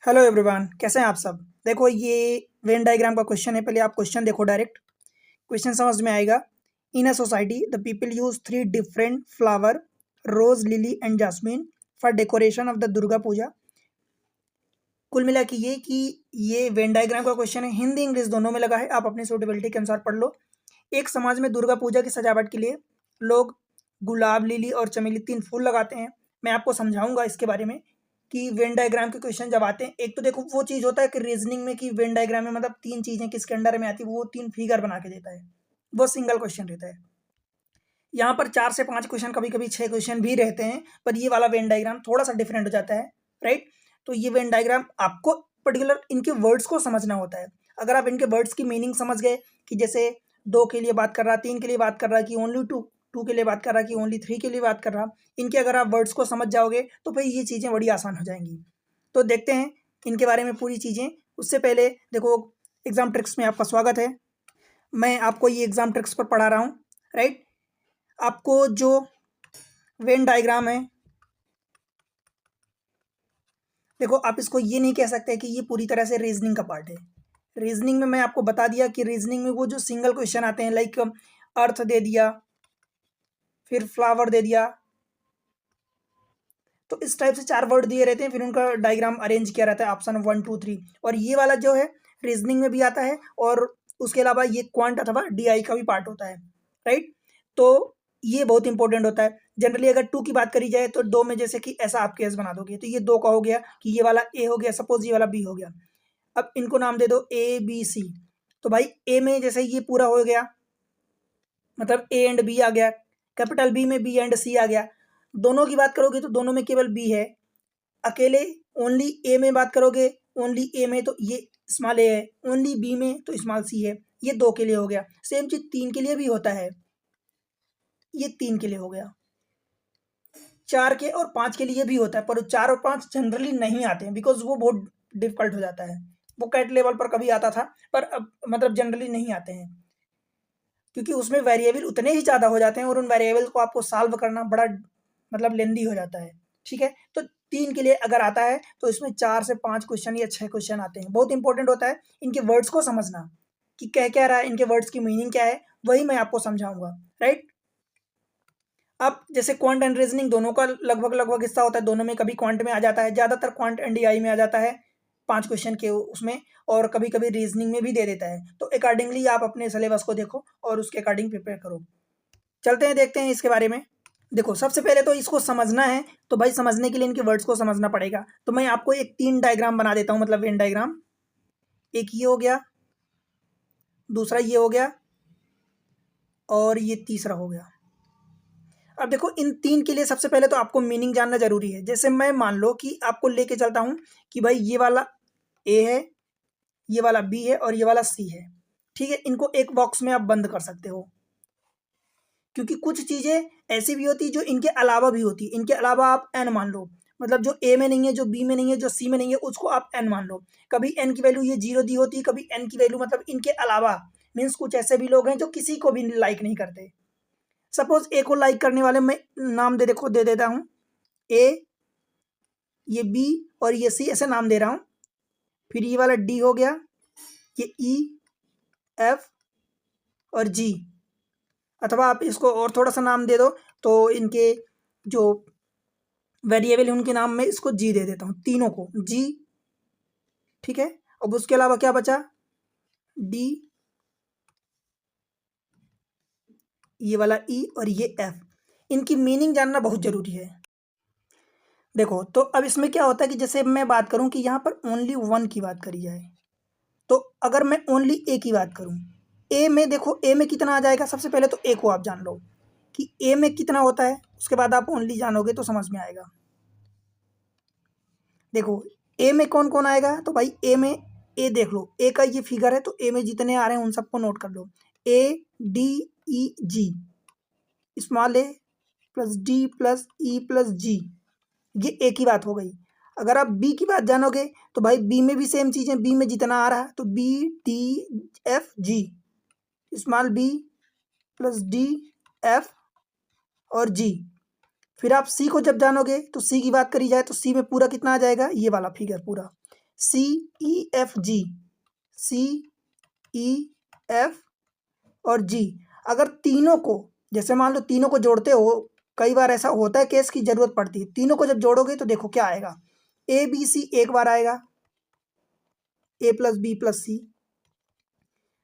Hello everyone, कैसे हैं आप सब। देखो ये वेन डायग्राम का क्वेश्चन है। पहले आप क्वेश्चन देखो, डायरेक्ट क्वेश्चन समझ में आएगा। In a society the people use 3 different flower, rose, lily and jasmine, for decoration of the Durga Puja. कुल मिला के ये कि ये वेन डायग्राम का क्वेश्चन है, हिंदी इंग्लिश दोनों में लगा है। आप अपनी सूटेबिलिटी के अनुसार पढ़ लो। एक समाज में दुर्गा पूजा की सजावट के लिए लोग गुलाब, लिली और चमेली 3 फूल लगाते हैं। मैं आपको समझाऊंगा इसके बारे में कि वेन डायग्राम के क्वेश्चन जब आते हैं, एक तो देखो वो चीज़ होता है कि रीजनिंग में कि वेन डायग्राम में मतलब 3 चीज़ें किसके अंडर में आती है, वो 3 फिगर बना के देता है। वो सिंगल क्वेश्चन रहता है। यहाँ पर 4 से 5 क्वेश्चन, कभी-कभी 6 क्वेश्चन भी रहते हैं, पर ये वाला वेन डायग्राम थोड़ा-सा डिफरेंट हो जाता है, राइट? तो ये वेन डायग्राम आपको पर्टिकुलर इनके वर्ड्स को समझना होता है। अगर आप इनके वर्ड्स की मीनिंग समझ गए कि जैसे 2 के लिए बात कर रहा, 3 के लिए बात कर रहा कि ओनली 2 के लिए बात कर रहा कि ओनली 3 के लिए बात कर रहा, इनके अगर आप वर्ड्स को समझ जाओगे तो फिर ये चीज़ें बड़ी आसान हो जाएँगी। तो देखते हैं इनके बारे में पूरी चीज़ें। उससे पहले देखो, एग्ज़ाम ट्रिक्स में आपका स्वागत है। मैं आपको ये एग्ज़ाम ट्रिक्स पर पढ़ा रहा हूँ, राइट? आपको जो वेन डायग्राम है, देखो आप इसको ये नहीं कह सकते कि ये पूरी तरह से रीजनिंग का पार्ट है। रीजनिंग में मैं आपको बता दिया कि रीजनिंग में वो जो सिंगल क्वेश्चन आते हैं, लाइक अर्थ दे दिया, फिर फ्लावर दे दिया, तो इस टाइप से 4 वर्ड दिए रहते हैं, फिर उनका डायग्राम अरेंज किया रहता है, ऑप्शन 1 2 3। और ये वाला जो है रीजनिंग में भी आता है, और उसके अलावा ये क्वांट अथवा डीआई का भी पार्ट होता है, राइट? तो ये बहुत इंपॉर्टेंट होता है। जनरली अगर 2 की बात करी जाए तो 2 में जैसे कि ऐसा आप केस बना दोगे, तो ये 2 का हो गया कि ये वाला ए हो गया, सपोज ये वाला बी हो गया। अब इनको नाम दे दो ए बी सी। तो भाई ए में जैसे ये पूरा हो गया, मतलब ए एंड बी आ गया। कैपिटल बी में बी एंड सी आ गया। दोनों की बात करोगे तो दोनों में केवल बी है। अकेले ओनली ए में बात करोगे, ओनली ए में तो ये स्मॉल ए है, ओनली बी में तो स्मॉल सी है। ये 2 के लिए हो गया। सेम चीज 3 के लिए भी होता है। ये 3 के लिए हो गया। 4 के और 5 के लिए भी होता है, पर 4 और 5 जनरली नहीं आते हैं, बिकॉज वो बहुत डिफिकल्ट हो जाता है। वो कैट लेवल पर कभी आता था, पर अब मतलब जनरली नहीं आते हैं, क्योंकि उसमें वेरिएबल उतने ही ज़्यादा हो जाते हैं और उन वेरिएबल को आपको सॉल्व करना बड़ा मतलब लेंदी हो जाता है। ठीक है, तो 3 के लिए अगर आता है तो इसमें 4 से 5 क्वेश्चन या 6 क्वेश्चन आते हैं। बहुत इंपॉर्टेंट होता है इनके वर्ड्स को समझना कि कह क्या रहा है, इनके वर्ड्स की मीनिंग क्या है, वही मैं आपको समझाऊंगा, राइट? अब जैसे क्वांट एंड रीजनिंग दोनों का लगभग लगभग हिस्सा होता है, दोनों में कभी क्वांट में आ जाता है, ज़्यादातर क्वांट एंड डीआई में आ जाता है 5 क्वेश्चन के उसमें, और कभी कभी रीजनिंग में भी दे देता है। तो अकॉर्डिंगली आप अपने सिलेबस को देखो और उसके अकॉर्डिंग प्रिपेयर करो। चलते हैं, देखते हैं इसके बारे में। देखो सबसे पहले तो इसको समझना है, तो भाई समझने के लिए इनके वर्ड्स को समझना पड़ेगा। तो मैं आपको एक 3 डायग्राम बना देता हूँ, मतलब वेन डायग्राम। एक ये हो गया, दूसरा ये हो गया, और ये तीसरा हो गया। अब देखो इन 3 के लिए सबसे पहले तो आपको मीनिंग जानना ज़रूरी है। जैसे मैं मान लो कि आपको लेके चलता हूँ कि भाई ये वाला ए है, ये वाला बी है और ये वाला सी है। ठीक है, इनको एक बॉक्स में आप बंद कर सकते हो, क्योंकि कुछ चीज़ें ऐसी भी होती है जो इनके अलावा भी होती है। इनके अलावा आप एन मान लो, मतलब जो ए में नहीं है, जो बी में नहीं है, जो सी में नहीं है, उसको आप एन मान लो। कभी एन की वैल्यू ये 0 दी होती है, कभी एन की वैल्यू मतलब इनके अलावा मीन्स कुछ ऐसे भी लोग हैं जो किसी को भी लाइक नहीं करते। सपोज ए को लाइक करने वाले मैं नाम दे देता हूँ ए, ये बी और ये सी, ऐसे नाम दे रहा हूँ। फिर ये वाला डी हो गया, ये ई, एफ और जी। अथवा आप इसको और थोड़ा सा नाम दे दो, तो इनके जो वेरिएबल है उनके नाम में इसको जी दे देता हूँ, तीनों को जी। ठीक है, अब उसके अलावा क्या बचा, डी, ये वाला ई और ये एफ। इनकी मीनिंग जानना बहुत जरूरी है। देखो तो अब इसमें क्या होता है कि जैसे मैं बात करूं कि यहाँ पर ओनली 1 की बात करी जाए, तो अगर मैं ओनली ए की बात करूं, ए में देखो ए में कितना आ जाएगा। सबसे पहले तो ए को आप जान लो कि ए में कितना होता है, उसके बाद आप ओनली जानोगे तो समझ में आएगा। देखो ए में कौन कौन आएगा, तो भाई ए में, ए देख लो, ए का ये फिगर है, तो ए में जितने आ रहे हैं उन सबको नोट कर लो। A D E G, small A plus D plus E plus G, ये ए की बात हो गई। अगर आप बी की बात जानोगे तो भाई बी में भी सेम चीज़ है, बी में जितना आ रहा है तो B D F G, small B plus D F और जी। फिर आप सी को जब जानोगे तो सी की बात करी जाए तो सी में पूरा कितना आ जाएगा, ये वाला फिगर पूरा। सी ई एफ जी, सी ई एफ और जी, अगर तीनों को, जैसे मान लो तीनों को जोड़ते हो, कई बार ऐसा होता है केस की जरूरत पड़ती है, तीनों को जब जोड़ोगे तो देखो क्या आएगा, ए बी सी एक बार आएगा, ए प्लस बी प्लस सी,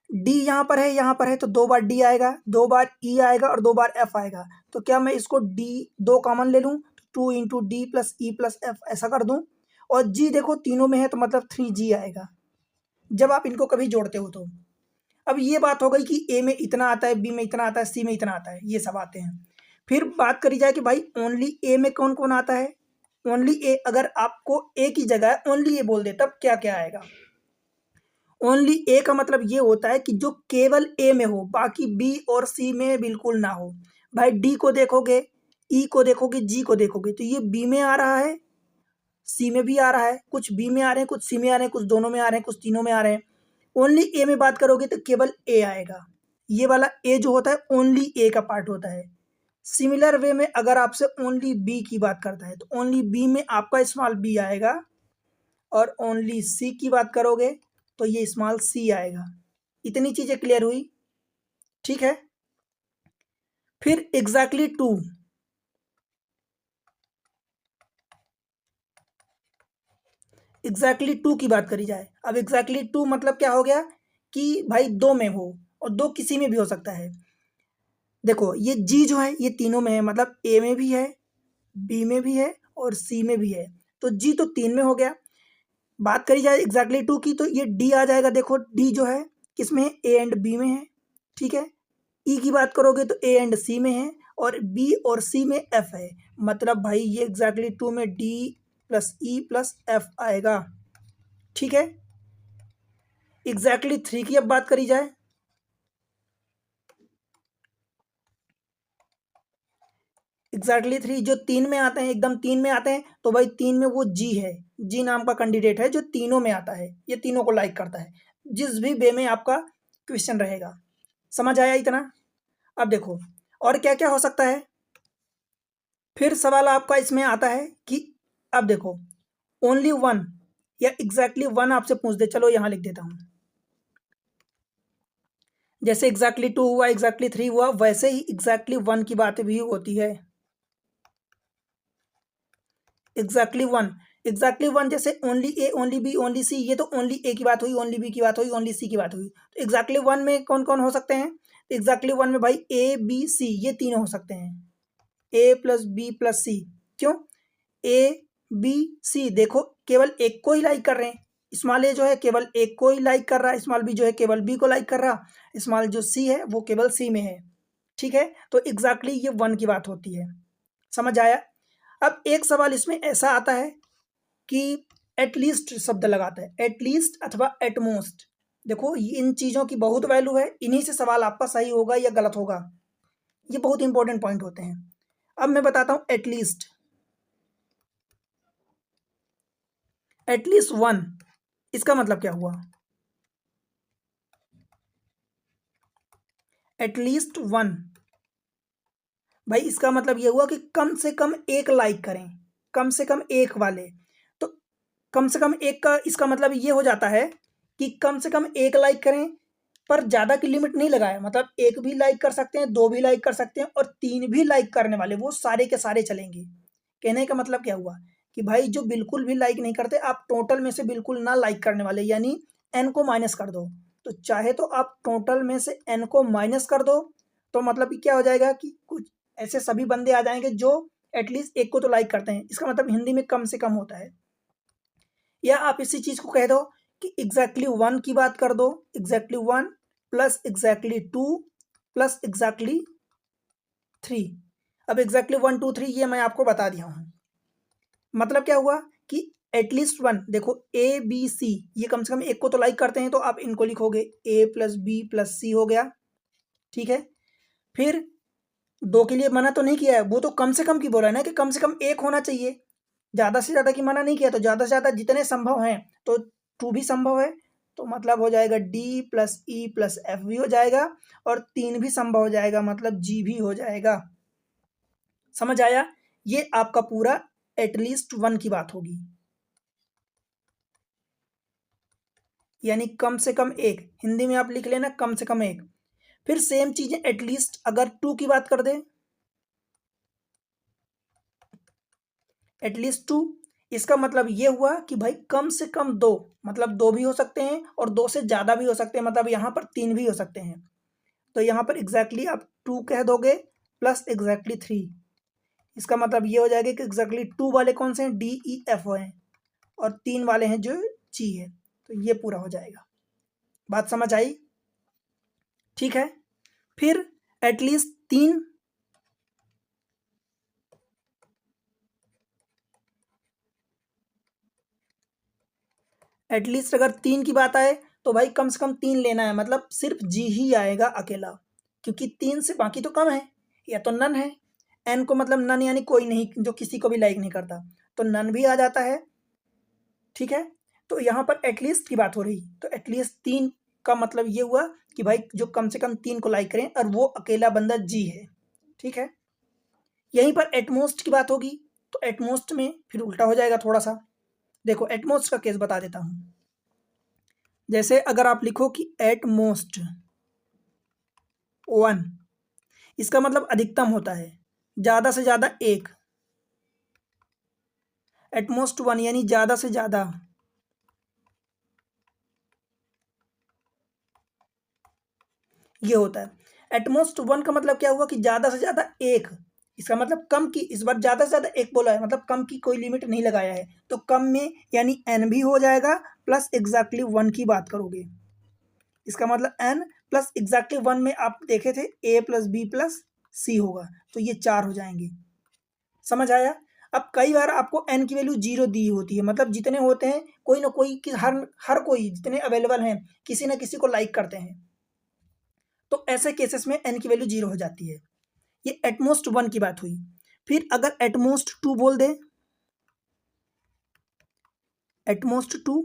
डी यहाँ पर है, यहाँ पर है, तो दो बार डी आएगा, दो बार ई आएगा और दो बार एफ आएगा। तो क्या मैं इसको डी दो कॉमन ले लूँ, two into D plus E plus F ऐसा कर दूँ, और जी देखो तीनों में है तो मतलब थ्री जी आएगा जब आप इनको कभी जोड़ते हो तो। अब ये बात हो गई कि ए में इतना आता है, बी में इतना आता है, सी में इतना आता है, ये सब आते हैं। फिर बात करी जाए कि भाई ओनली ए में कौन कौन आता है, ओनली ए, अगर आपको ए की जगह ओनली ए बोल दे तब क्या क्या आएगा। ओनली ए का मतलब ये होता है कि जो केवल ए में हो, बाकी बी और सी में बिल्कुल ना हो। भाई डी को देखोगे, ई को देखोगे, जी को देखोगे तो ये बी में आ रहा है, सी में भी आ रहा है, कुछ बी में आ रहे हैं, कुछ सी में आ रहे हैं, कुछ दोनों में आ रहे हैं, कुछ तीनों में आ रहे हैं। ओनली ए में बात करोगे तो केवल ए आएगा, ये वाला ए जो होता है ओनली ए का पार्ट होता है। सिमिलर वे में अगर आपसे ओनली बी की बात करता है तो ओनली बी में आपका स्मॉल बी आएगा, और ओनली सी की बात करोगे तो ये स्मॉल सी आएगा। इतनी चीजें क्लियर हुई, ठीक है। फिर एग्जैक्टली टू, एग्जैक्टली टू की बात करी जाए, अब एग्जैक्टली टू मतलब क्या हो गया कि भाई दो में हो, और दो किसी में भी हो सकता है। देखो ये जी जो है ये तीनों में है, मतलब ए में भी है, बी में भी है और सी में भी है, तो जी तो तीन में हो गया। बात करी जाए एग्जैक्टली टू की तो ये डी आ जाएगा, देखो डी जो है किसमें है, ए एंड बी में है, ठीक है। ई की बात करोगे तो ए एंड सी में है, और बी और सी में एफ है, मतलब भाई ये एग्जैक्टली टू में D plus E plus F आएगा, ठीक है। एग्जैक्टली थ्री की अब बात करी जाए, एग्जैक्टली थ्री जो तीन में आते हैं, एकदम तीन में आते हैं, तो भाई तीन में वो जी है, जी नाम का कैंडिडेट है जो तीनों में आता है, ये तीनों को लाइक करता है, जिस भी वे में आपका क्वेश्चन रहेगा। समझ आया इतना। अब देखो और क्या क्या हो सकता है। फिर सवाल आपका इसमें आता है कि अब देखो ओनली वन या एग्जैक्टली वन आपसे पूछ दे, चलो यहां लिख देता हूं, जैसे एग्जैक्टली टू हुआ, एग्जैक्टली थ्री हुआ, वैसे ही एग्जैक्टली वन की बात भी होती है। एग्जैक्टली वन, एग्जैक्टली वन जैसे only A only B only सी, ये तो ओनली ए की बात हुई, ओनली बी की बात हुई, ओनली सी की बात हुई। तो एग्जैक्टली वन में कौन कौन हो सकते हैं, एग्जैक्टली वन में भाई ए बी सी ये तीनों हो सकते हैं, ए प्लस बी प्लस सी। क्यों, ए बी सी देखो केवल एक को ही लाइक कर रहे हैं, स्मॉल ए जो है केवल एक को ही लाइक कर रहा है, स्मॉल बी जो है केवल बी को लाइक कर रहा, स्मॉल जो सी है वो केवल सी में है, ठीक है। तो एग्जैक्टली ये वन की बात होती है, समझ आया। अब एक सवाल इसमें ऐसा आता है कि एटलीस्ट शब्द लगाता है, एटलीस्ट अथवा एटमोस्ट। देखो इन चीज़ों की बहुत वैल्यू है, इन्हीं से सवाल आपका सही होगा या गलत होगा, ये बहुत इंपॉर्टेंट पॉइंट होते हैं। अब मैं बताता हूं एटलीस्ट, एटलीस्ट वन इसका मतलब क्या हुआ, एटलीस्ट वन भाई इसका मतलब ये हुआ कि कम से कम एक लाइक करें, कम से कम एक वाले। तो कम से कम एक का इसका मतलब ये हो जाता है कि कम से कम एक लाइक करें, पर ज़्यादा की लिमिट नहीं लगाया, मतलब एक भी लाइक कर सकते हैं, दो भी लाइक कर सकते हैं, और तीन भी लाइक करने वाले वो सारे के सारे चलेंगे। कहने का मतलब क्या हुआ कि भाई जो बिल्कुल भी लाइक नहीं करते, आप टोटल में से बिल्कुल ना लाइक करने वाले, यानी एन को माइनस कर दो। तो चाहे तो आप टोटल में से एन को माइनस कर दो, तो मतलब कि क्या हो जाएगा कि कुछ ऐसे सभी बंदे आ जाएंगे जो एटलीस्ट एक को तो लाइक करते हैं, इसका मतलब हिंदी में कम से कम होता है। या आप इसी चीज को कह दो कि एग्जैक्टली वन की बात कर दो, exactly one plus exactly two plus exactly three. अब एग्जैक्टली वन टू थ्री ये मैं आपको बता दिया हूं, मतलब क्या हुआ कि एटलीस्ट वन, देखो ए बी सी ये कम से कम एक को तो लाइक करते हैं, तो आप इनको लिखोगे ए प्लस बी प्लस सी हो गया, ठीक है। फिर दो के लिए मना तो नहीं किया है, वो तो कम से कम की बोला है ना कि कम से कम एक होना चाहिए, ज्यादा से ज्यादा की मना नहीं किया, तो ज्यादा से ज्यादा जितने संभव हैं, तो टू भी संभव है, तो मतलब हो जाएगा D plus E plus F भी हो जाएगा, और तीन भी संभव हो जाएगा, मतलब जी भी हो जाएगा। समझ आया, ये आपका पूरा एटलीस्ट वन की बात होगी। यानी कम से कम एक, हिंदी में आप लिख लेना कम से कम एक। फिर सेम चीजें एटलीस्ट अगर 2 की बात कर दे, एटलीस्ट 2, इसका मतलब ये हुआ कि भाई कम से कम 2, मतलब 2 भी हो सकते हैं और 2 से ज़्यादा भी हो सकते हैं, मतलब यहाँ पर 3 भी हो सकते हैं। तो यहाँ पर एग्जैक्टली आप 2 कह दोगे प्लस एग्जैक्टली 3, इसका मतलब ये हो जाएगा कि एग्जैक्टली 2 वाले कौन से हैं, डी ई एफ हैं, और 3 वाले हैं जो जी है। तो ये पूरा हो जाएगा। बात समझ आई? ठीक है। फिर एटलीस्ट 3, एटलीस्ट अगर 3 की बात आए तो भाई कम से कम 3 लेना है, मतलब सिर्फ जी ही आएगा अकेला, क्योंकि 3 से बाकी तो कम है, या तो नन है। एन को मतलब नन यानी कोई नहीं, जो किसी को भी लाइक नहीं करता, तो नन भी आ जाता है। ठीक है। तो यहाँ पर एटलीस्ट की बात हो रही, तो एटलीस्ट 3 का मतलब ये हुआ कि भाई जो कम से कम 3 को लाइक करें, और वो अकेला बंदा जी है। ठीक है। यहीं पर एटमोस्ट की बात होगी, तो एटमोस्ट में फिर उल्टा हो जाएगा थोड़ा सा। देखो एटमोस्ट का केस बता देता हूँ। जैसे अगर आप लिखो कि एट मोस्ट 1, इसका मतलब अधिकतम होता है, ज्यादा से ज्यादा एक। एटमोस्ट 1 यानी ज्यादा से ज्यादा, ये होता है। एटमोस्ट 1 का मतलब क्या हुआ कि ज्यादा से ज्यादा एक, इसका मतलब कम की, इस बार ज्यादा से ज्यादा एक बोला है, मतलब कम की कोई लिमिट नहीं लगाया है, तो कम में यानी एन भी हो जाएगा प्लस एग्जैक्टली 1 की बात करोगे, इसका मतलब एन प्लस एग्जैक्टली 1 में आप देखे थे ए प्लस बी प्लस सी होगा, तो ये 4 हो जाएंगे। समझ आया? अब कई बार आपको एन की वैल्यू 0 दी होती है, मतलब जितने होते हैं कोई ना कोई कि हर हर कोई जितने अवेलेबल हैं किसी ना किसी को लाइक करते हैं, तो ऐसे केसेस में एन की वैल्यू 0 हो जाती है। ये एटमोस्ट 1 की बात हुई। फिर अगर एटमोस्ट 2 बोल दे, एटमोस्ट 2,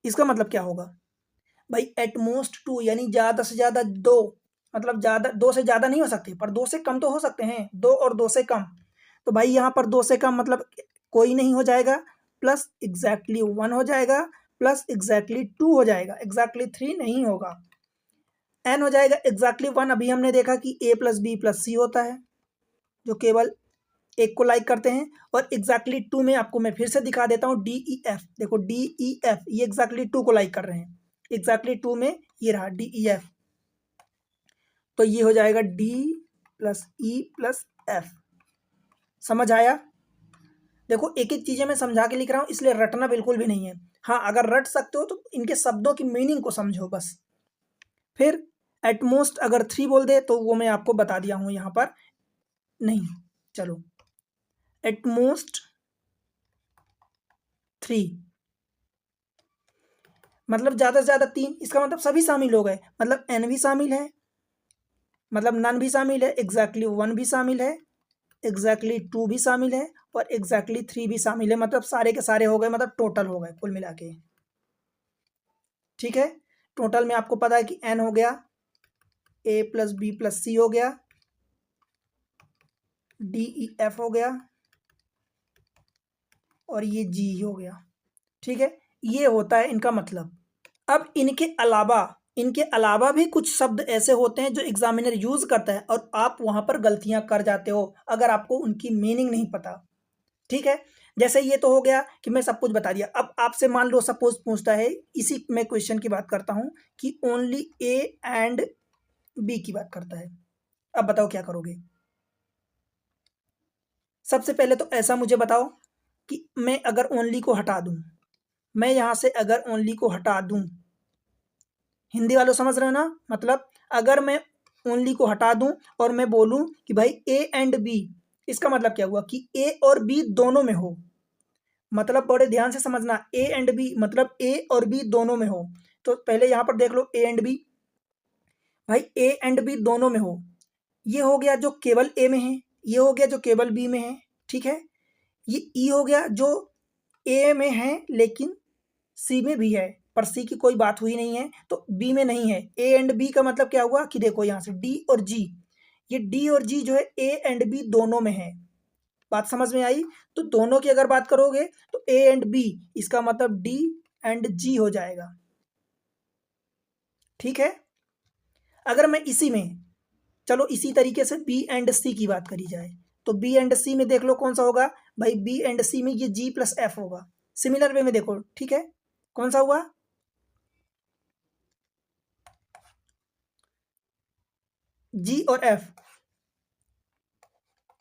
इसका मतलब क्या होगा भाई, एटमोस्ट 2 यानी ज्यादा से ज्यादा 2, मतलब ज्यादा 2 से ज्यादा नहीं हो सकते, पर 2 से कम तो हो सकते हैं, 2 और 2 से कम। तो भाई यहाँ पर 2 से कम मतलब कोई नहीं हो जाएगा, प्लस एग्जैक्टली 1 हो जाएगा, प्लस एग्जैक्टली 2 हो जाएगा, एग्जैक्टली 3 नहीं होगा। एन हो जाएगा एग्जैक्टली 1, अभी हमने देखा कि ए प्लस बी प्लस सी होता है, जो केवल एक को लाइक करते हैं। और एग्जैक्टली 2 में आपको मैं फिर से दिखा देता हूँ, डी ई एफ, देखो डी ई एफ ये एग्जैक्टली 2 को लाइक कर रहे हैं, एग्जैक्टली 2 में ये रहा डी ई एफ, तो ये हो जाएगा D plus E plus F. समझ आया? देखो एक एक चीजें मैं समझा के लिख रहा हूँ, इसलिए रटना बिल्कुल भी नहीं है। हाँ अगर रट सकते हो तो इनके शब्दों की मीनिंग को समझो बस। फिर एटमोस्ट अगर 3 बोल दे तो वो मैं आपको बता दिया हूँ यहाँ पर, नहीं चलो एटमोस्ट 3 मतलब ज्यादा से ज्यादा 3, इसका मतलब सभी शामिल हो गए, मतलब एन भी शामिल है, मतलब नन भी शामिल है, एग्जैक्टली 1 भी शामिल है, एग्जैक्टली 2 भी शामिल है, और एग्जैक्टली 3 भी शामिल है, मतलब सारे के सारे हो गए, मतलब टोटल हो गए कुल मिला के। ठीक है। टोटल में आपको पता है कि एन हो गया, ए प्लस बी प्लस सी हो गया, डी ई एफ हो गया, और ये जी हो गया। ठीक है। ये होता है इनका मतलब। अब इनके अलावा भी कुछ शब्द ऐसे होते हैं जो एग्जामिनर यूज करता है, और आप वहां पर गलतियां कर जाते हो अगर आपको उनकी मीनिंग नहीं पता। ठीक है। जैसे ये तो हो गया कि मैं सब कुछ बता दिया। अब आपसे मान लो सपोज पूछता है, इसी में क्वेश्चन की बात करता हूं कि ओनली ए एंड बी की बात करता है। अब बताओ क्या करोगे? सबसे पहले तो ऐसा मुझे बताओ कि मैं अगर ओनली को हटा दूं, मैं यहां से अगर ओनली को हटा दूं, हिंदी वालों समझ रहे हो ना, मतलब अगर मैं ओनली को हटा दूं और मैं बोलूं कि भाई ए एंड बी, इसका मतलब क्या हुआ कि ए और बी दोनों में हो, मतलब बड़े ध्यान से समझना, ए एंड बी मतलब ए और बी दोनों में हो। तो पहले यहां पर देख लो ए एंड बी, भाई ए एंड बी दोनों में हो, ये हो गया जो केवल ए में है, ये हो गया जो केवल बी में है। ठीक है। ये ई हो गया जो ए में है लेकिन सी में भी है, पर सी की कोई बात हुई नहीं है, तो बी में नहीं है। ए एंड बी का मतलब क्या हुआ कि देखो यहाँ से डी और जी, ये डी और जी जो है ए एंड बी दोनों में है। बात समझ में आई? तो दोनों की अगर बात करोगे तो ए एंड बी, इसका मतलब डी एंड जी हो जाएगा। ठीक है। अगर मैं इसी में, चलो इसी तरीके से बी एंड सी की बात करी जाए, तो बी एंड सी में देख लो कौन सा होगा भाई, बी एंड सी में ये जी प्लस एफ होगा। सिमिलर वे में देखो, ठीक है, कौन सा हुआ, जी और एफ,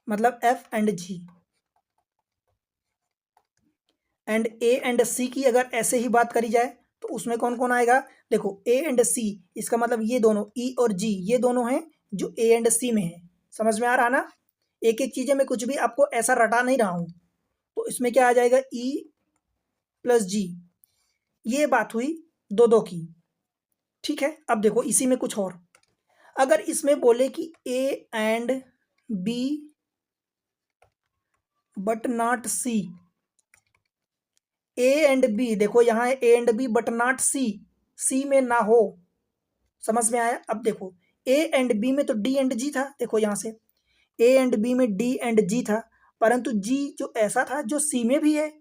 मतलब F and G. And A and C की अगर ऐसे ही बात करी जाए तो उसमें कौन कौन आएगा, देखो ए एंड सी, इसका मतलब ये दोनों ई और जी, ये दोनों हैं जो ए एंड सी में है। समझ में आ रहा ना, एक एक चीजें मैं कुछ भी आपको ऐसा रटा नहीं रहा हूं। तो इसमें क्या आ जाएगा, ई प्लस जी, ये बात हुई दो दो की। ठीक है, अब देखो इसी में कुछ और, अगर इसमें बोले कि A and B but not C, A and B, देखो यहाँ है A and B but not C, C में ना हो। समझ में आया, अब देखो ए एंड बी में तो डी एंड जी था, देखो यहाँ से ए एंड बी में डी एंड जी था, परंतु जी जो ऐसा था जो सी में भी है।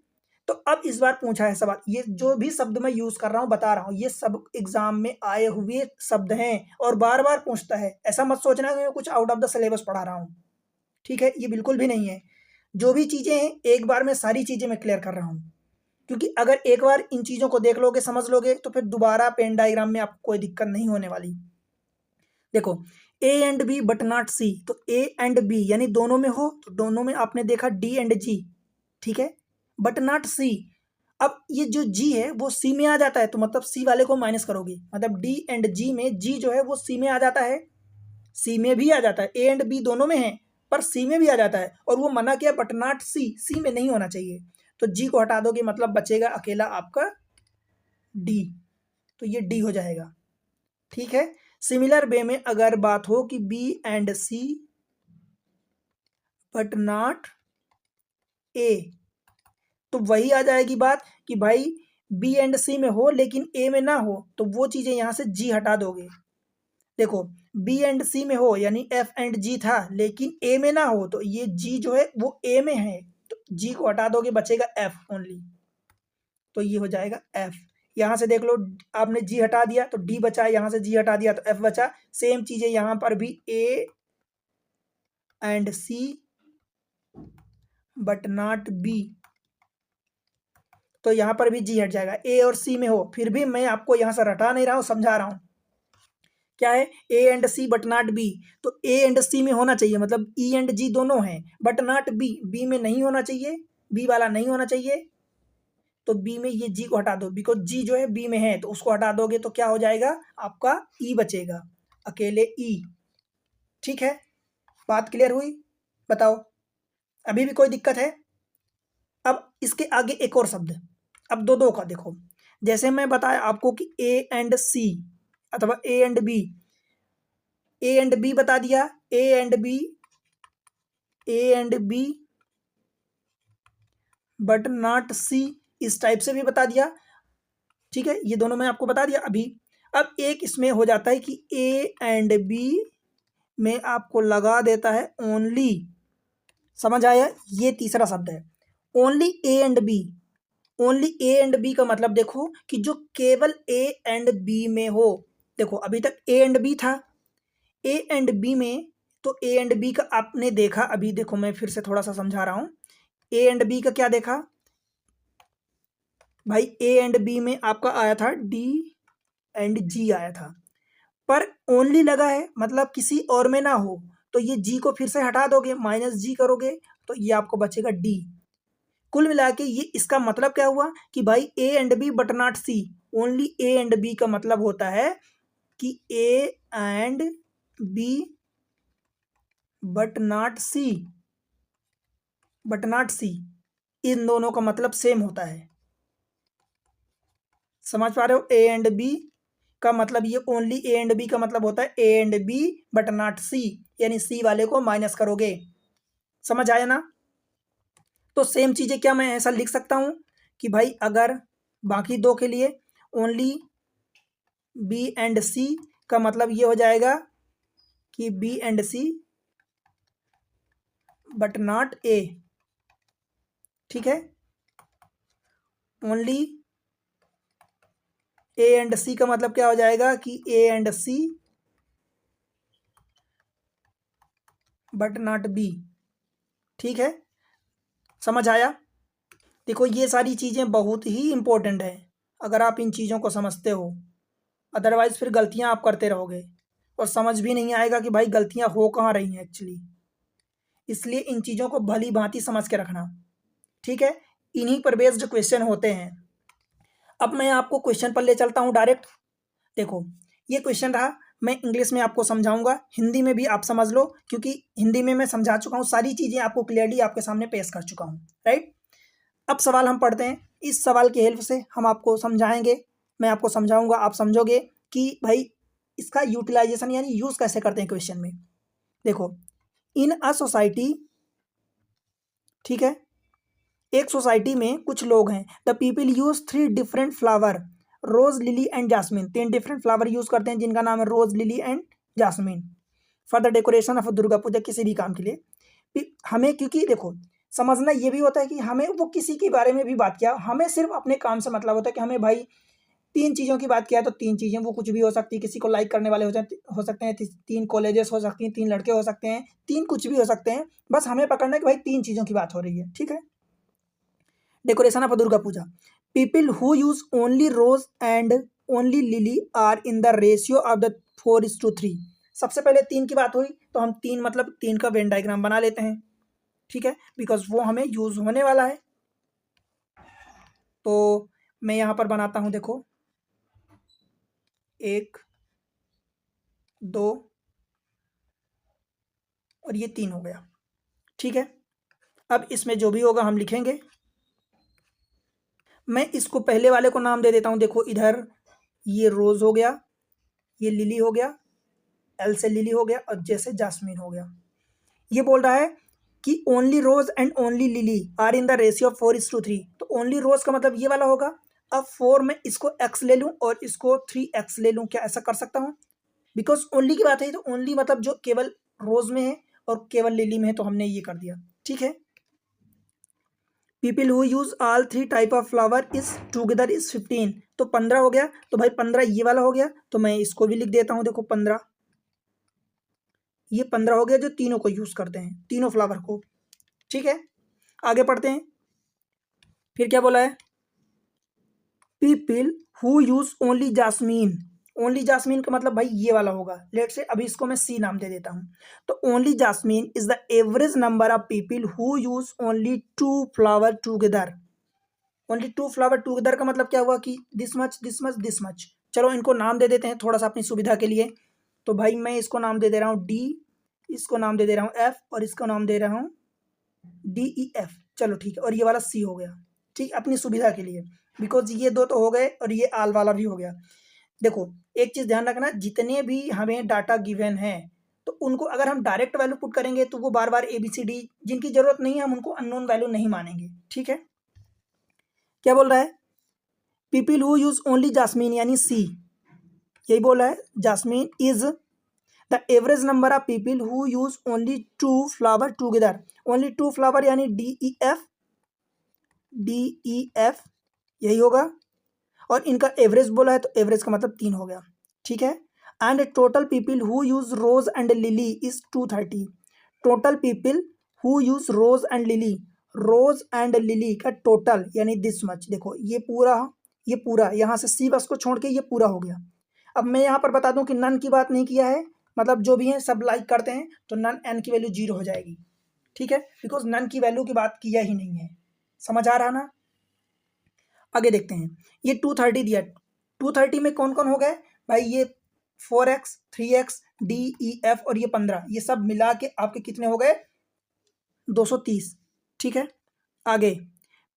तो अब इस बार पूछा है सवाल, ये जो भी शब्द मैं यूज कर रहा हूं बता रहा हूं, ये सब एग्जाम में आए हुए शब्द हैं और बार बार पूछता है, ऐसा मत सोचना कि मैं कुछ आउट ऑफ द सिलेबस पढ़ा रहा हूं। ठीक है, ये बिल्कुल भी नहीं है। जो भी चीजें हैं एक बार में सारी चीजें मैं क्लियर कर रहा हूं, क्योंकि अगर एक बार इन चीजों को देख लोगे समझ लोगे तो फिर दोबारा पेन डायग्राम में आपको कोई दिक्कत नहीं होने वाली। देखो A and B but not C, तो ए एंड बी यानी दोनों में हो, तो दोनों में आपने देखा डी एंड जी, ठीक है, बट नॉट सी। अब ये जो जी है वो सी में आ जाता है, तो मतलब सी वाले को माइनस करोगे, मतलब डी एंड जी में जी जो है वो सी में आ जाता है, सी में भी आ जाता है, ए एंड बी दोनों में है पर सी में भी आ जाता है, और वो मना किया बट नॉट सी, सी में नहीं होना चाहिए। तो जी को हटा दोगे मतलब बचेगा अकेला आपका डी, तो ये डी हो जाएगा। ठीक है, सिमिलर वे में अगर बात हो कि B and C but not A, तो वही आ जाएगी बात कि भाई बी एंड सी में हो लेकिन ए में ना हो, तो वो चीजें यहां से जी हटा दोगे। देखो बी एंड सी में हो यानी एफ एंड जी था, लेकिन ए में ना हो, तो ये जी जो है वो ए में है, तो जी को हटा दोगे बचेगा एफ ओनली, तो ये हो जाएगा एफ। यहां से देख लो आपने जी हटा दिया तो डी बचा, यहां से जी हटा दिया तो एफ बचा। सेम चीजें यहां पर भी A and C but not B, तो यहां पर भी जी हट जाएगा, ए और सी में हो, फिर भी मैं आपको यहां से रटा नहीं रहा हूं, समझा रहा हूं। क्या है, A and C but not B, तो ए एंड सी में होना चाहिए, मतलब ई एंड जी दोनों हैं, बट नॉट बी, बी में नहीं होना चाहिए, बी वाला नहीं होना चाहिए। तो बी में ये जी को हटा दो, बिकॉज जी जो है बी में है, तो उसको हटा दोगे तो क्या हो जाएगा आपका ई बचेगा, अकेले ई। ठीक है, बात क्लियर हुई, बताओ अभी भी कोई दिक्कत है। अब इसके आगे एक और शब्द, अब दो दो का देखो, जैसे मैं बताया आपको कि ए एंड सी अथवा A and B, A and B बता दिया, A and B, A and B but not C, इस टाइप से भी बता दिया। ठीक है, ये दोनों मैं आपको बता दिया अभी। अब एक इसमें हो जाता है कि ए एंड बी में आपको लगा देता है ओनली, समझ आया, ये तीसरा शब्द है only A and B. Only A and B का मतलब देखो कि जो केवल ए एंड बी में हो। देखो अभी तक ए एंड बी था, ए एंड बी में, तो ए एंड बी का आपने देखा, अभी देखो मैं फिर से थोड़ा सा समझा रहा हूं। ए एंड बी का क्या देखा भाई, ए एंड बी में आपका आया था डी एंड जी आया था, पर ओनली लगा है मतलब किसी और में ना हो, तो ये जी को फिर से हटा दोगे, माइनस जी करोगे, तो ये आपको बचेगा डी। कुल मिला के ये इसका मतलब क्या हुआ कि भाई A and B but not C, only A and B का मतलब होता है कि A and B but not C, but not C, इन दोनों का मतलब सेम होता है। समझ पा रहे हो, ए एंड बी का मतलब ये ओनली ए एंड बी का मतलब होता है A and B but not C, यानी सी वाले को माइनस करोगे। समझ आया ना, तो सेम चीजें क्या मैं ऐसा लिख सकता हूं कि भाई अगर बाकी दो के लिए ओनली बी एंड सी का मतलब ये हो जाएगा कि B and C but not A. ठीक है, ओनली ए एंड सी का मतलब क्या हो जाएगा कि A and C but not B. ठीक है, समझ आया? देखो ये सारी चीज़ें बहुत ही इंपॉर्टेंट है, अगर आप इन चीज़ों को समझते हो, अदरवाइज फिर गलतियां आप करते रहोगे और समझ भी नहीं आएगा कि भाई गलतियां हो कहाँ रही हैं एक्चुअली। इसलिए इन चीज़ों को भली भांति समझ के रखना। ठीक है, इन्हीं पर बेस्ड क्वेश्चन होते हैं। अब मैं आपको क्वेश्चन पर ले चलता हूँ डायरेक्ट। देखो ये क्वेश्चन रहा, मैं इंग्लिश में आपको समझाऊंगा, हिंदी में भी आप समझ लो, क्योंकि हिंदी में मैं समझा चुका हूँ, सारी चीज़ें आपको क्लियरली आपके सामने पेश कर चुका हूँ। राइट, अब सवाल हम पढ़ते हैं, इस सवाल की हेल्प से हम आपको समझाएंगे, मैं आपको समझाऊंगा, आप समझोगे कि भाई इसका यूटिलाइजेशन यानी यूज़ कैसे करते हैं क्वेश्चन में। देखो, इन अ सोसाइटी, ठीक है, एक सोसाइटी में कुछ लोग हैं, the people use 3 different flower, rose, lily and jasmine. 3 different flower use करते हैं जिनका नाम है rose, lily and jasmine, for the decoration of Durga Puja, किसी भी काम के लिए। हमें, क्योंकि देखो समझना ये भी होता है कि हमें वो किसी के बारे में भी बात किया, हमें सिर्फ अपने काम से मतलब होता है कि हमें भाई 3 चीज़ों की बात किया है, तो 3 चीज़ें वो कुछ भी हो सकती है, किसी को लाइक करने वाले हो सकते हैं, 3 कॉलेजेस हो सकती हैं, 3 लड़के हो सकते हैं, 3 कुछ भी हो सकते हैं, बस हमें पकड़ना है कि भाई 3 चीज़ों की बात हो रही है। ठीक है, decoration of Durga Puja, people who use only rose and only lily are in the ratio of the 4:3। सबसे पहले 3 की बात हुई, तो हम 3 मतलब 3 का वेन डायग्राम बना लेते हैं। ठीक है, बिकॉज वो हमें यूज होने वाला है, तो मैं यहाँ पर बनाता हूँ। देखो 1 2 और ये 3 हो गया। ठीक है, अब इसमें जो भी होगा हम लिखेंगे। मैं इसको पहले वाले को नाम दे देता हूँ। देखो इधर ये रोज हो गया, ये लिली हो गया, एल से लिली हो गया, और जैसे जास्मीन हो गया। ये बोल रहा है कि only rose and only lily are in the ratio of 4:3। तो ओनली रोज का मतलब ये वाला होगा। अब 4 में इसको x ले लूँ और इसको 3x ले लूँ, क्या ऐसा कर सकता हूँ? बिकॉज ओनली की बात है, तो ओनली मतलब जो केवल रोज में है और केवल लिली में है, तो हमने ये कर दिया। ठीक है, people who use all 3 type of flower is together is 15। तो 15 हो गया, तो भाई 15 ये वाला हो गया, तो मैं इसको भी लिख देता हूँ। देखो 15, ये 15 हो गया जो तीनों को यूज करते हैं, तीनों फ्लावर को। ठीक है, आगे पढ़ते हैं। फिर क्या बोला है? People who use only jasmine. Only jasmine का मतलब भाई ये वाला होगा। लेट से अभी इसको मैं सी नाम दे देता हूँ। तो only jasmine is the average number of people who use only 2 flower together. Only 2 flower together का मतलब क्या हुआ कि this much this much this much. चलो इनको नाम दे देते हैं थोड़ा सा अपनी सुविधा के लिए। तो भाई मैं इसको नाम दे दे रहा हूँ डी, इसको नाम दे दे रहा हूँ एफ, और इसको नाम दे रहा हूँ डी ई एफ। चलो ठीक है, और ये वाला सी हो गया। ठीक, अपनी सुविधा के लिए, बिकॉज ये 2 तो हो गए और ये आल वाला भी हो गया। देखो एक चीज़ ध्यान रखना, जितने भी हमें डाटा गिवन है, तो उनको अगर हम डायरेक्ट वैल्यू पुट करेंगे तो वो बार बार ए बी सी डी, जिनकी जरूरत नहीं है हम उनको अननोन वैल्यू नहीं मानेंगे। ठीक है, क्या बोल रहा है? People who use only jasmine यानी सी, यही बोला है, jasmine is the average number of people who use only 2 flower together. Only 2 flower यानी D E F, D E F यही होगा, और इनका एवरेज बोला है, तो एवरेज का मतलब 3 हो गया। ठीक है, and total people who use rose and lily is 230। Total people who use rose and lily, rose and lily का टोटल यानी दिस मच। देखो ये पूरा यहाँ से सी बस को छोड़ के ये पूरा हो गया। अब मैं यहाँ पर बता दूं कि नन की बात नहीं किया है, मतलब जो भी है सब लाइक करते हैं, तो नन एन की वैल्यू 0 हो जाएगी। ठीक है, बिकॉज नन की वैल्यू की बात किया ही नहीं है। समझ आ रहा ना? आगे देखते हैं, ये 230 दिया, 230 में कौन कौन हो गए भाई? ये 4x 3x D E F और ये 15, ये सब मिला के आपके कितने हो गए? 230। ठीक है, आगे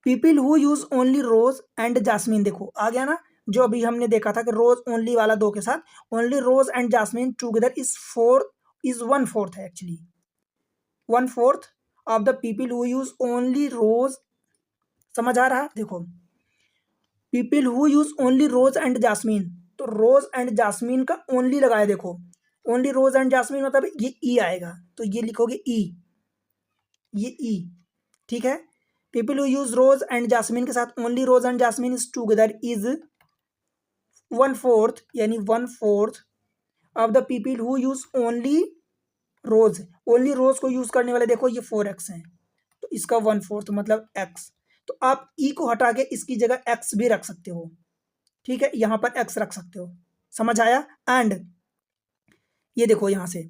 people who use only rose and jasmine. देखो आ गया ना, जो अभी हमने देखा था कि रोज ओनली वाला 2 के साथ only rose and jasmine together is 1/4 है actually, 1/4 of the people who use only rose. समझ आ रहा? देखो people who use only rose and jasmine, तो रोज एंड जासमीन का ओनली लगाया। देखो ओनली रोज एंड जासमीन मतलब ये ई आएगा, तो ये लिखोगे ई, ये ई। ठीक है, people who use rose and jasmine के साथ only rose and jasmine is together is 1/4 यानी 1/4 of the people who use only rose, only rose को यूज करने वाले देखो ये 4x हैं, तो इसका 1/4 मतलब x। तो आप ई को हटा के इसकी जगह x भी रख सकते हो, ठीक है, यहां पर x रख सकते हो, समझ आया। एंड ये देखो यहां से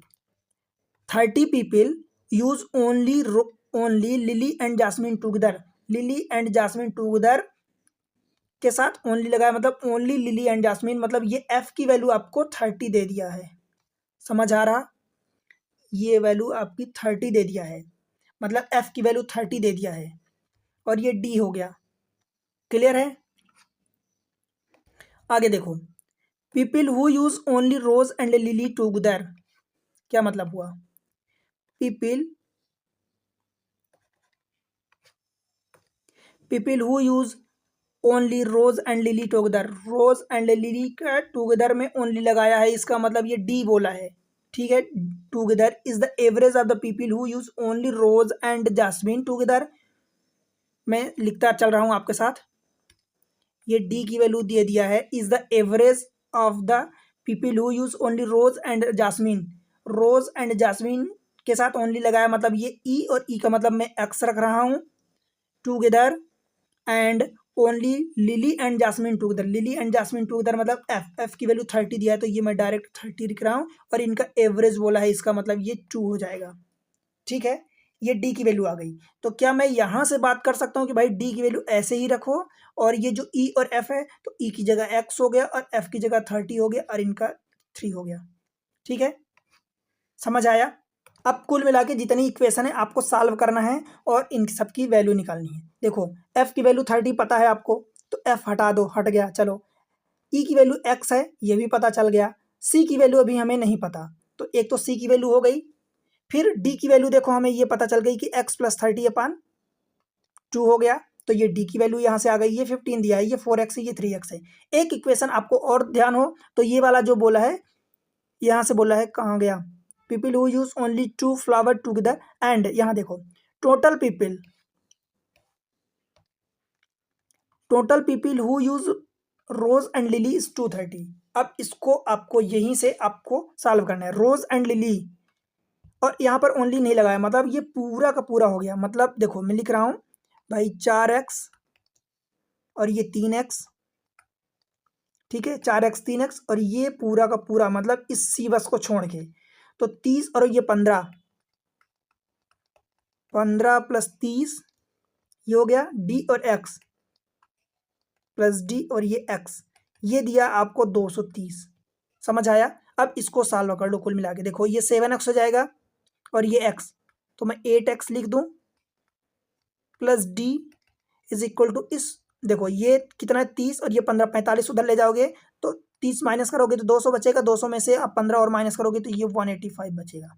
30 people use only lily and jasmine together, lily and jasmine together के साथ ओनली लगाया, मतलब ओनली लिली एंड जास्मिन, मतलब ये f की वैल्यू आपको 30 दे दिया है, समझ आ रहा, ये वैल्यू आपकी 30 दे दिया है, मतलब f की वैल्यू 30 दे दिया है, और ये d हो गया, क्लियर है। आगे देखो people who use only rose and lily together, क्या मतलब हुआ, people who use only rose and lily together, rose and lily का टुगेदर में ओनली लगाया है, इसका मतलब ये डी बोला है, ठीक है। Together is the average of the people who use only rose and jasmine together, मैं लिखता चल रहा हूं आपके साथ, ये डी की वैल्यू दे दिया है, is the average of the people who use only rose and jasmine, rose and jasmine के साथ ओनली लगाया, मतलब ये ई, और ई का मतलब मैं एक्स रख रहा हूं, together and only lily and jasmine together, lily and jasmine together मतलब एफ, एफ की वैल्यू 30 दिया है, तो ये मैं डायरेक्ट 30 लिख रहा हूँ, और इनका एवरेज बोला है, इसका मतलब ये 2 हो जाएगा, ठीक है। ये डी की वैल्यू आ गई, तो क्या मैं यहाँ से बात कर सकता हूँ कि भाई डी की वैल्यू ऐसे ही रखो, और ये जो ई और एफ है, तो ई की जगह एक्स हो गया और एफ की जगह 30 हो गया और इनका 3 हो गया, ठीक है, समझ आया। अब कुल मिला के जितनी इक्वेशन है आपको सॉल्व करना है और इन सबकी वैल्यू निकालनी है। देखो f की वैल्यू 30 पता है आपको, तो f हटा दो, हट गया, चलो e की वैल्यू x है, ये भी पता चल गया, c की वैल्यू अभी हमें नहीं पता, तो एक तो c की वैल्यू हो गई, फिर d की वैल्यू देखो हमें ये पता चल गई कि x + 30/2 हो गया, तो ये d की वैल्यू यहाँ से आ गई, ये 15 दिया है, ये 4x है, ये 3x है। एक इक्वेशन आपको और ध्यान हो तो ये वाला जो बोला है, यहाँ से बोला है, कहाँ गया, people who use only 2 flower together, and यहाँ देखो total people who use rose and lily is 230। अब इसको आपको यहीं से आपको सॉल्व करना है, रोज एंड लिली, और यहाँ पर ओनली नहीं लगाया, मतलब ये पूरा का पूरा हो गया, मतलब देखो मैं लिख रहा हूँ भाई 4x और ये 3x, ठीक है, 4x 3x, और ये पूरा का पूरा मतलब इस सी बस को छोड़ के, तो 30 और ये 15 + 30, ये हो गया डी और एक्स प्लस डी, और ये एक्स, ये दिया आपको 230, समझ आया। अब इसको सॉल्व कर लो, कुल मिला के देखो ये 7x हो जाएगा और ये x, तो मैं 8x लिख दूं plus D is equal to, इस देखो ये कितना है 30 और ये 15, 45 उधर ले जाओगे तो 30 माइनस करोगे तो 200 बचेगा, 200 में से आप 15 और माइनस करोगे तो ये 185 बचेगा,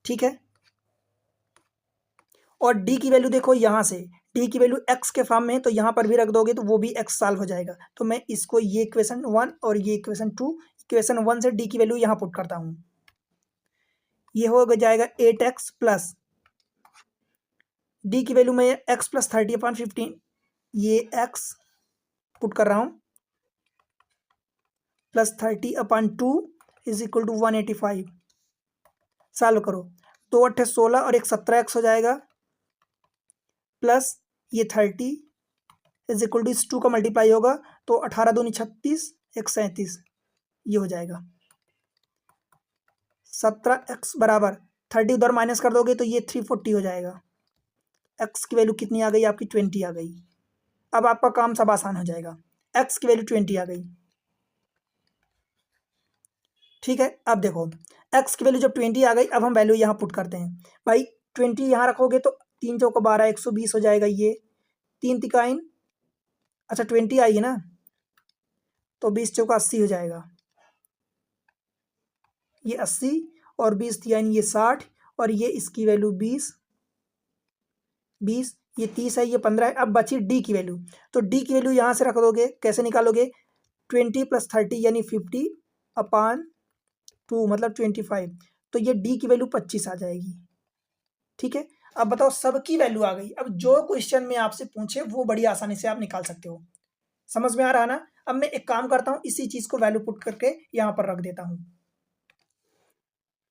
ठीक है। और डी की वैल्यू देखो यहाँ से, डी की वैल्यू एक्स के फॉर्म में है, तो यहाँ पर भी रख दोगे तो वो भी एक्स सॉल्व हो जाएगा, तो मैं इसको ये इक्वेशन 1 और ये इक्वेशन 2, इक्वेशन 1 से डी की वैल्यू यहाँ पुट करता हूँ, ये हो जाएगा 8x प्लस डी की वैल्यू में x + 30/15, ये x पुट कर रहा हूँ plus 30/2 is equal to 185, solve करो, 2 × 8 = 16 और एक 17x हो जाएगा, प्लस ये 30 इज इक्वल टू इस 2 का मल्टीप्लाई होगा तो 18 दूनी 36, 1 37, ये हो जाएगा 17x बराबर 30 उधर माइनस कर दोगे तो ये 340 हो जाएगा, x की वैल्यू कितनी आ गई आपकी 20 आ गई। अब आपका काम सब आसान हो जाएगा, x की वैल्यू 20 आ गई, ठीक है। अब देखो x की वैल्यू जब 20 आ गई, अब हम वैल्यू यहाँ पुट करते हैं, भाई 20 यहाँ रखोगे तो 3 चौका 12, 120 हो जाएगा, ये 3 तिकाइन, अच्छा 20 आई है ना, तो 20 चौका 80 हो जाएगा, ये 80 और 20 तिकाइन ये 60, और ये इसकी वैल्यू 20, ये 30 है, ये 15 है। अब बची डी की वैल्यू, तो डी की वैल्यू यहाँ से रख दोगे, कैसे निकालोगे, 20 + 30 यानी 50/2 मतलब 25, तो ये डी की वैल्यू 25 आ जाएगी, ठीक है। अब बताओ सबकी वैल्यू आ गई, अब जो क्वेश्चन में आपसे पूछे वो बड़ी आसानी से आप निकाल सकते हो, समझ में आ रहा ना। अब मैं एक काम करता हूँ, इसी चीज़ को वैल्यू पुट करके यहाँ पर रख देता हूँ।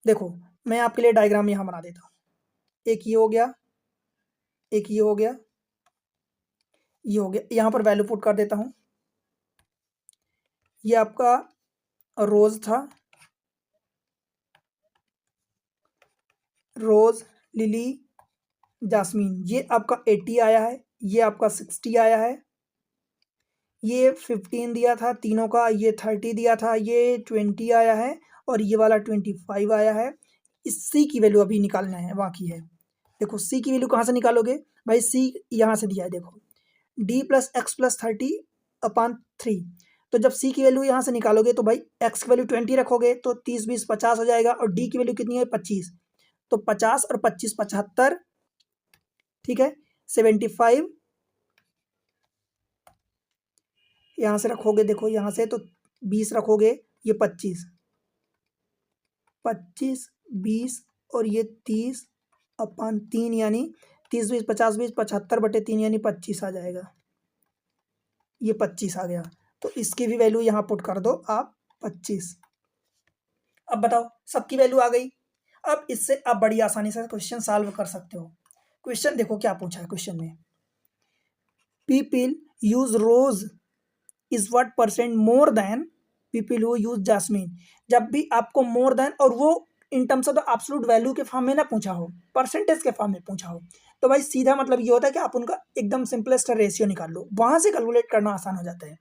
देखो मैं आपके लिए डायग्राम यहाँ बना देता हूँ। एक ये हो गया, एक ये हो गया, ये हो गया, यहाँ पर वैल्यू पुट कर देता हूँ। ये आपका रोज था, रोज, लिली, जास्मीन। ये आपका 80 आया है, ये आपका 60 आया है, ये 15 दिया था तीनों का, ये 30 दिया था, ये 20 आया है और ये वाला 25 आया है। इस सी की वैल्यू अभी निकालना है, बाकी है। देखो सी की वैल्यू कहाँ से निकालोगे भाई, सी यहाँ से दिया है, देखो डी प्लस एक्स प्लस 30/3। तो जब सी की वैल्यू यहाँ से निकालोगे तो भाई एक्स की वैल्यू 20 रखोगे तो 30 20 50 हो जाएगा, और डी की वैल्यू कितनी है 25, तो 50 और 25 75, ठीक है 75 यहाँ से रखोगे, देखो यहाँ से तो 20 रखोगे, ये 25 25 20 और ये 30/3 यानी 30 20 50 20 75/3 यानी 25 आ जाएगा, ये 25 आ गया। तो इसकी भी वैल्यू यहाँ पुट कर दो आप 25। अब बताओ सबकी वैल्यू आ गई। अब इससे आप बड़ी आसानी से क्वेश्चन सॉल्व कर सकते हो। क्वेश्चन देखो क्या पूछा है क्वेश्चन में, people use rose is what percent more than people who use jasmine. जब भी आपको मोर देन और वो in terms of the absolute value के फॉर्म में ना पूछा हो, परसेंटेज के फॉर्म में पूछा हो, तो भाई सीधा मतलब ये होता है कि आप उनका एकदम सिंपलेस्ट रेशियो निकाल लो, वहां से कैलकुलेट करना आसान हो जाता है।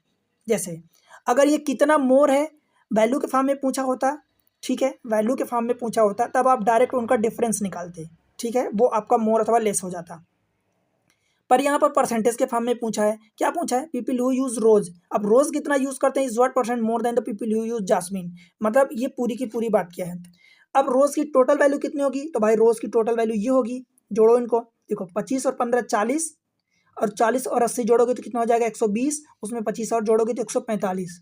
जैसे अगर ये कितना मोर है वैल्यू के फॉर्म में पूछा होता, ठीक है, वैल्यू के फॉर्म में पूछा होता तब आप डायरेक्ट उनका डिफरेंस निकालते, ठीक है, वो आपका मोर अथवा लेस हो जाता। पर यहाँ पर परसेंटेज के फॉर्म में पूछा है, क्या पूछा है, पीपल हु यूज रोज। अब रोज कितना यूज करते हैं, is what percent more than the people who use Jasmine. मतलब ये पूरी की पूरी बात क्या है। अब रोज की टोटल वैल्यू कितनी होगी, तो भाई रोज की टोटल वैल्यू ये होगी, जोड़ो इनको, देखो 25 और 15 40, और 40 और 80 जोड़ोगे तो कितना हो जाएगा 120, उसमें 25 और जोड़ोगे तो 145,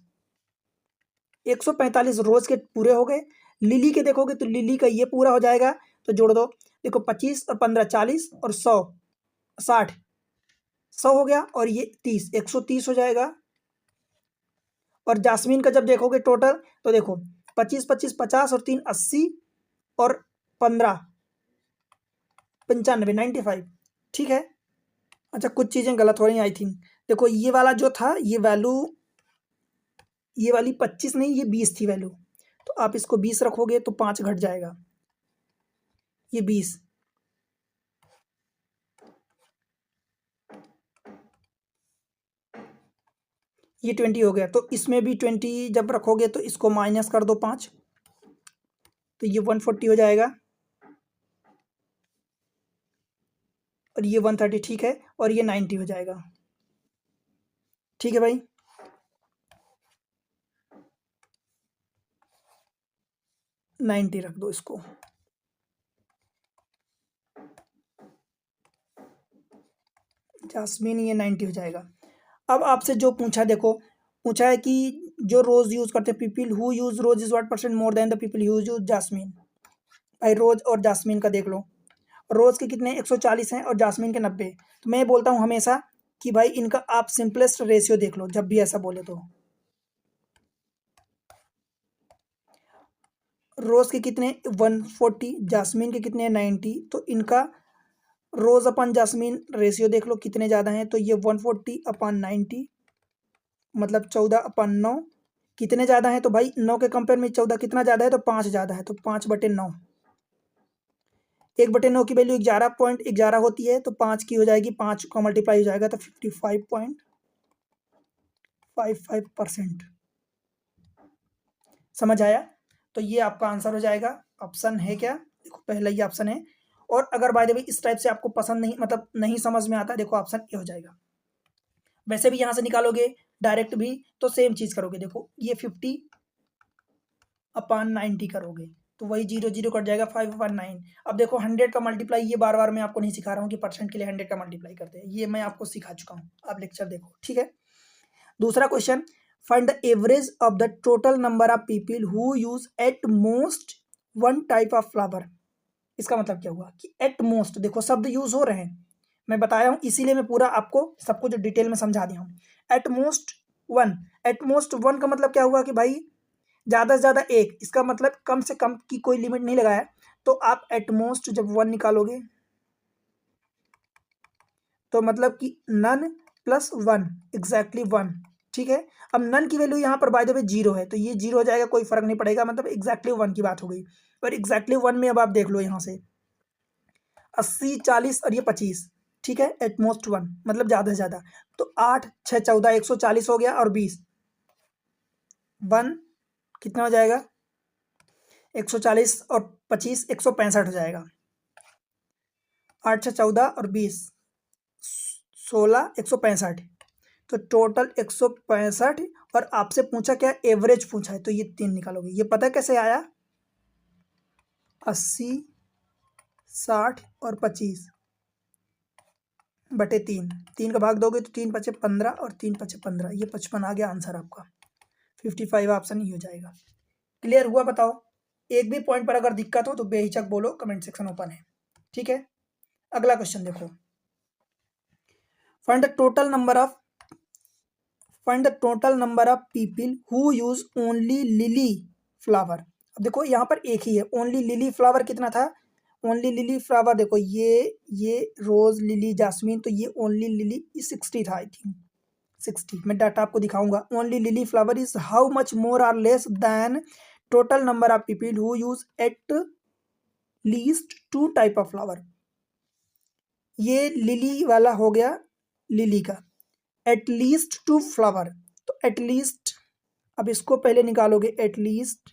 145 रोज के पूरे हो गए। लिली के देखोगे तो लिली का ये पूरा हो जाएगा, तो जोड़ दो, देखो 25 और 15 40 और 100 60, 100 हो गया, और ये 30 130 हो जाएगा। और जास्मीन का जब देखोगे टोटल तो देखो 25 25 50 और 3 80 और 15 95 95, ठीक है। अच्छा कुछ चीज़ें गलत हो रही हैं आई थिंक, देखो ये वाला जो था ये वैल्यू, ये वाली 25 नहीं ये 20 थी वैल्यू, तो आप इसको 20 रखोगे तो 5 घट जाएगा, ये 20, ये 20 हो गया, तो इसमें भी 20 जब रखोगे तो इसको माइनस कर दो 5, तो ये 140 हो जाएगा, और ये 130, ठीक है, और ये 90 हो जाएगा, ठीक है भाई। नाइन्टी रख दो इसको, जास्मीन ये 90 हो जाएगा। अब आपसे जो पूछा, देखो पूछा है कि जो रोज यूज करते हैं, people who use rose is what percent more than the people who use jasmine. भाई रोज और जास्मीन का देख लो, रोज के कितने 140 हैं और जास्मीन के 90। तो मैं बोलता हूँ हमेशा कि भाई इनका आप सिंपलेस्ट रेशियो देख लो जब भी ऐसा बोले तो। रोज के कितने 140, जास्मीन के कितने 90, तो इनका रोज अपन जास्मीन रेशियो देख लो कितने ज़्यादा हैं, तो ये 140/90 मतलब 14/9। कितने ज़्यादा हैं, तो भाई 9 के कंपेयर में 14 कितना ज़्यादा है, तो 5 ज़्यादा है, तो 5/9। 1/9 की वैल्यू 11.11 होती है, तो 5 की हो जाएगी, 5 का मल्टीप्लाई हो जाएगा तो 55.55%। समझ आया, तो ये आपका आंसर हो जाएगा, ऑप्शन है क्या, देखो पहला ही ऑप्शन है। और अगर बाय द वे इस टाइप से आपको पसंद नहीं, मतलब नहीं समझ में आता, देखो ऑप्शन ए हो जाएगा। वैसे भी यहाँ से निकालोगे डायरेक्ट भी तो सेम चीज़ करोगे, देखो ये 50/90 करोगे तो वही 0 0 कट जाएगा, 5/9। अब देखो 100 का मल्टीप्लाई, ये बार बार मैं आपको नहीं सिखा रहा हूँ कि परसेंट के लिए 100 का मल्टीप्लाई करते हैं, ये मैं आपको सिखा चुका हूँ, आप लेक्चर देखो, ठीक है। दूसरा question, find the average of the total number of people who use eight most one type of flower. इसका मतलब क्या हुआ कि एट मोस्ट, देखो शब्द यूज हो रहे हैं, मैं बताया हूँ, इसीलिए मैं पूरा आपको सब कुछ डिटेल में समझा दिया हूँ। At most one. At most one का मतलब क्या हुआ कि भाई ज़्यादा से ज़्यादा एक, इसका मतलब कम से कम की कोई लिमिट नहीं लगाया। तो आप एटमोस्ट जब वन निकालोगे तो मतलब कि none plus one exactly one. ठीक है, अब नन की वैल्यू यहाँ पर बाय द वे जीरो है, तो ये जीरो हो जाएगा, कोई फर्क नहीं पड़ेगा, मतलब एग्जैक्टली वन की बात हो गई। और एग्जैक्टली वन में अब आप देख लो यहाँ से 80 40 और ये 25। ठीक है, एटमोस्ट वन मतलब ज़्यादा से ज़्यादा। तो 8 6 14 140 हो गया, और 20 वन कितना हो जाएगा 140 और 25 165 हो जाएगा। 8 6 14 और 20 16 165, तो टोटल 165। और आपसे पूछा क्या, एवरेज पूछा है, तो ये 3 निकालोगे। ये पता है कैसे आया, 80 60 और 25 बटे 3, 3 का भाग दोगे तो 3 पचे 15 और 3 पचे 15, ये 55 आ गया आंसर आपका। 55 ऑप्शन ही हो जाएगा। क्लियर हुआ, बताओ। एक भी पॉइंट पर अगर दिक्कत हो तो बेहिचक बोलो, कमेंट सेक्शन ओपन है। ठीक है, अगला क्वेश्चन देखो। Find the total number of people who use only lily flower. अब देखो यहाँ पर एक ही है, ओनली लिली फ्लावर कितना था, ओनली लिली फ्लावर देखो ये रोज लिली जास्मीन, तो ये ओनली लिली 60 था आई थिंक 60। मैं डाटा आपको दिखाऊंगा। Only lily flower is how much more or less than total number of people who use at least 2 type of flower. ये lily वाला हो गया, लिली का एट लीस्ट 2 फ्लावर, तो एट लीस्ट, अब इसको पहले निकालोगे, एट लीस्ट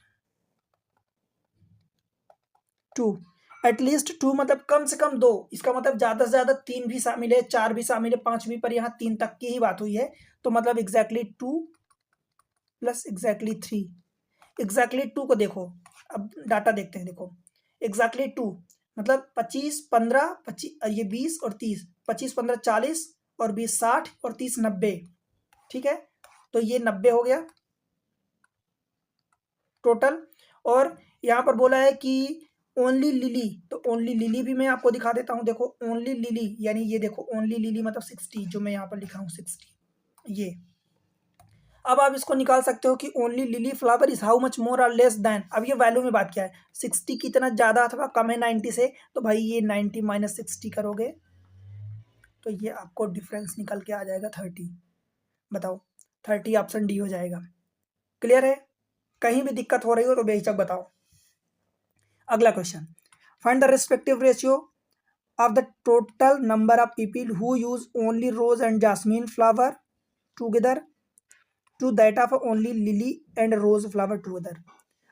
2, एटलीस्ट 2 मतलब कम से कम 2, इसका मतलब ज़्यादा से ज़्यादा 3 भी शामिल है, 4 भी शामिल है, 5 भी, पर यहाँ 3 तक की ही बात हुई है। तो मतलब एग्जैक्टली 2 प्लस एग्जैक्टली 3, एग्जैक्टली 2 को देखो, अब डाटा देखते हैं। देखो एग्जैक्टली 2 मतलब 25 15 25, ये 20 और 30, 25 15 40 और 20 60 और 30 90। ठीक है, तो ये 90 हो गया टोटल। और यहाँ पर बोला है कि ओनली लिली, तो ओनली लिली भी मैं आपको दिखा देता हूँ। देखो ओनली लिली यानी ये देखो ओनली लिली मतलब 60, जो मैं यहाँ पर लिखा हूँ 60 ये। अब आप इसको निकाल सकते हो कि only lily flower is how much मोर और लेस देन। अब ये वैल्यू में बात क्या है, 60 कितना ज़्यादा अथवा कम है 90 से, तो भाई ये 90 माइनस 60 करोगे तो ये आपको डिफरेंस निकल के आ जाएगा 30। बताओ 30 ऑप्शन डी हो जाएगा। क्लियर है, कहीं भी दिक्कत हो रही हो तो बेहिचक बताओ। अगला question, find the respective ratio of the total number of people who use only rose and jasmine flower together to that of only lily and rose flower together.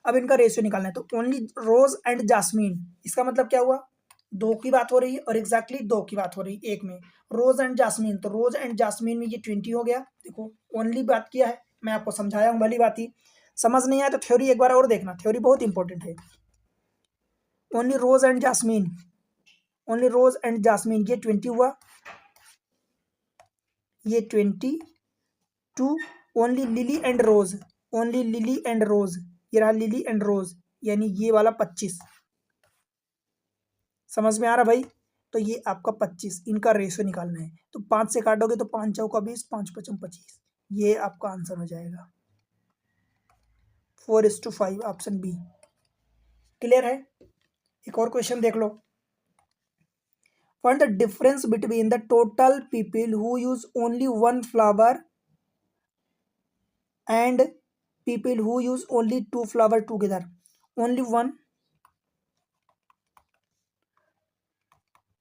अब इनका रेशियो निकालना है, तो ओनली रोज एंड जास्मीन, इसका मतलब क्या हुआ, 2 की बात हो रही है, और एग्जैक्टली 2 की बात हो रही है एक में। रोज एंड जास्मीन, तो रोज एंड जास्मीन में ये 20 हो गया। देखो ओनली बात किया है, मैं आपको समझाया हूँ, भली बात ही। समझ नहीं आया तो थ्योरी एक बार और देखना, थ्योरी बहुत इंपॉर्टेंट है। Only rose and jasmine, only rose and jasmine, ये 20 हुआ, ये 22। Only lily and rose, only lily and rose, ये रहा लिली एंड रोज, यानी ये वाला 25। समझ में आ रहा भाई, तो ये आपका 25, इनका रेशियो निकालना है। तो 5 से काटोगे तो 5 चौका 20, 5 पचम 25, ये आपका आंसर हो जाएगा 4:5 ऑप्शन बी। क्लियर है, एक और क्वेश्चन देख लो। Find the difference between the total people who use only one flower and people who use only 2 flower together. Only one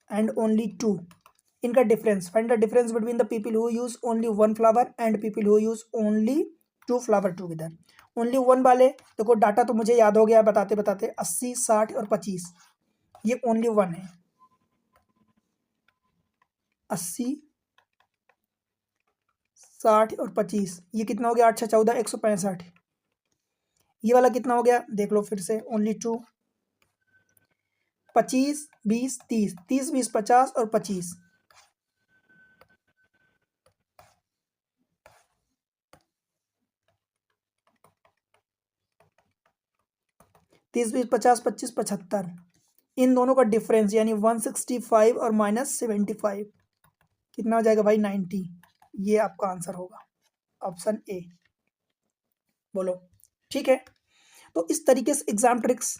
and only 2, इनका difference, find the difference between the people who use only 1 flower and people who use only 2 flower together. Only 1 वाले देखो, data तो मुझे याद हो गया बताते बताते, 80 60 और 25, ये ओनली 1 है। 80 60 और 25, ये कितना हो गया 8 6 14 165। ये वाला कितना हो गया देख लो फिर से, ओनली 2, 25 20 30, 30 20 50 और 25, 30 20 50 25 75। इन दोनों का डिफरेंस यानी 165 और -75 कितना हो जाएगा भाई 90। ये आपका आंसर होगा ऑप्शन ए। बोलो, ठीक है। तो इस तरीके से एग्जाम ट्रिक्स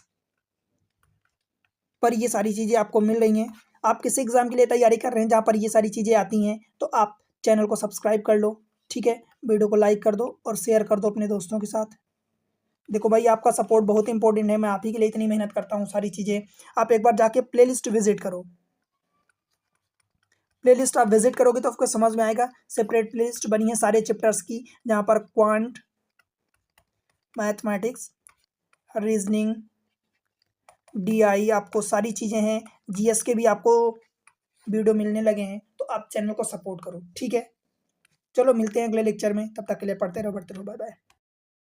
पर ये सारी चीज़ें आपको मिल रही हैं। आप किसी एग्ज़ाम के लिए तैयारी कर रहे हैं जहाँ पर ये सारी चीज़ें आती हैं, तो आप चैनल को सब्सक्राइब कर लो, ठीक है। वीडियो को लाइक कर दो और शेयर कर दो अपने दोस्तों के साथ। देखो भाई, आपका सपोर्ट बहुत इंपॉर्टेंट है, मैं आप ही के लिए इतनी मेहनत करता हूँ सारी चीज़ें। आप एक बार जाके प्लेलिस्ट विजिट करो। प्लेलिस्ट आप विजिट करोगे तो आपको समझ में आएगा। सेपरेट प्लेलिस्ट बनी है सारे चैप्टर्स की, जहाँ पर क्वांट, मैथमेटिक्स, रीजनिंग, डीआई, आपको सारी चीज़ें हैं। जीएस के भी आपको वीडियो मिलने लगे हैं, तो आप चैनल को सपोर्ट करो, ठीक है। चलो मिलते हैं अगले लेक्चर में, तब तक के लिए पढ़ते रहो, बढ़ते रहो, बाय बाय।